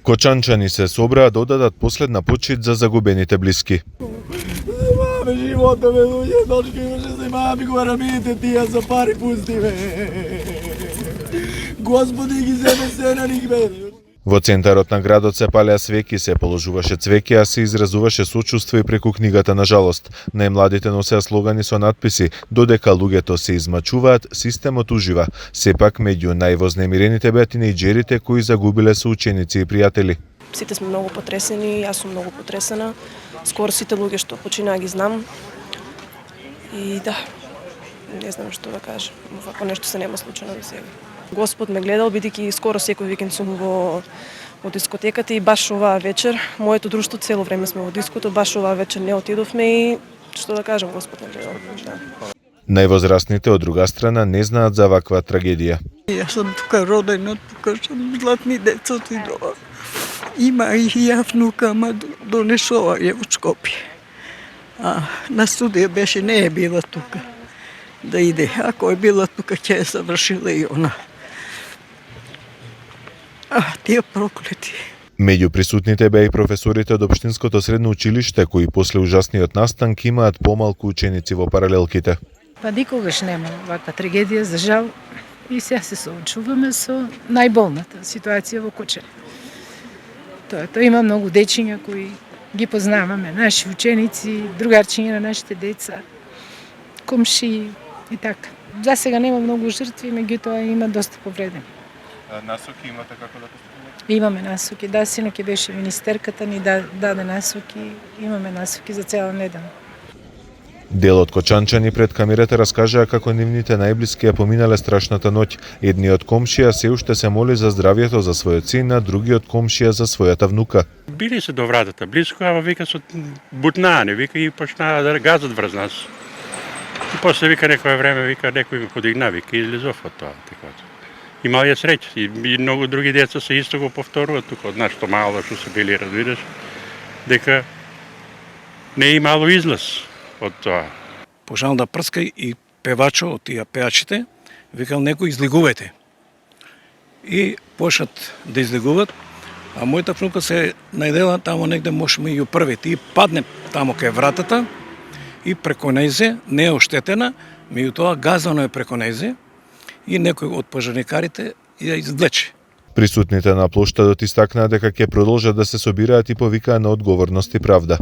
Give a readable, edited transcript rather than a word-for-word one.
Кочанчани се собраа да одадат последна почит за загубените блиски. Маме, живота ме луѓе, дочки имаше се мами го рамите тие за пари пусти ме. Господи ги земе се на них бе. Во центарот на градот се палеа свеќи, се положуваше цвеќе, а се изразуваше сочувство и преку книгата на жалост. Најмладите носеа слогани со надписи: додека луѓето се измачуваат, системот ужива. Сепак меѓу највознемирените беа тинејџерите кои загубиле соученици и пријатели. Сите сме многу потресени, јас сум многу потресена. Скоро сите луѓе што починаа ги знам. И да, не знам што да кажам. Вако нешто се нема случено до сега. Господ ме гледал, бидејќи скоро секој викенд сум во дискотеката и баш оваа вечер, моето друштво цело време сме во диското, баш оваа вечер не отидовме и што да кажам, Господ ме гледал. Да. Највозрастните од друга страна не знаат за ваква трагедија. Јас сум тука родена, тука сум златни деца отидова. Има и ја внука, ама донесова ја од Скопје. На студија беше, не е била тука да иде. Ако е била тука, ќе е завршила и она. Тие проклети. Меѓу присутните беа и професорите од Општинското средно училиште, кои после ужасниот настанк имаат помалку ученици во паралелките. Па никогаш нема ваква трагедија, за жал, и сега се соочуваме со најболната ситуација во Кочани. Тоа има многу дечиња кои ги познаваме, наши ученици, другарчиња на нашите деца, комшии и така. За сега нема многу жртви, меѓутоа има доста повредени. Насоки имате како да постапувате? Имаме насоки, да, синоќ беше министерката ни даде насоки, имаме насоки за цела недела. Дел од кочанчани пред камерата раскажаа како нивните најблиски ја поминале страшната ноќ. Едниот комшија се уште се моли за здравјето за својот син, а другиот комшија за својата внука. Били се до вратата близко, ама вика со бутнаане, вика и почнаа да газат врз нас. И после вика некое време, вика некој го подигна, вика излезов од тоа. Имал ја среќа и многу други деца се исто го повторуваат тука од нашето мало што се били, разбираш, дека не е имало излез од тоа. Пожал да прска и певачо од тие пеачите, викал некој излегувајте. И почнат да излегуват, а мојата внука се најдела тамо негде може меѓу првите и падне тамо кај вратата и преко нејзе не е оштетена, меѓутоа газано е преко нејзе и некој од пожарникарите ја извлече. Присутните на плоштадот истакнаа дека ќе продолжат да се собираат и повикаа на одговорност и правда.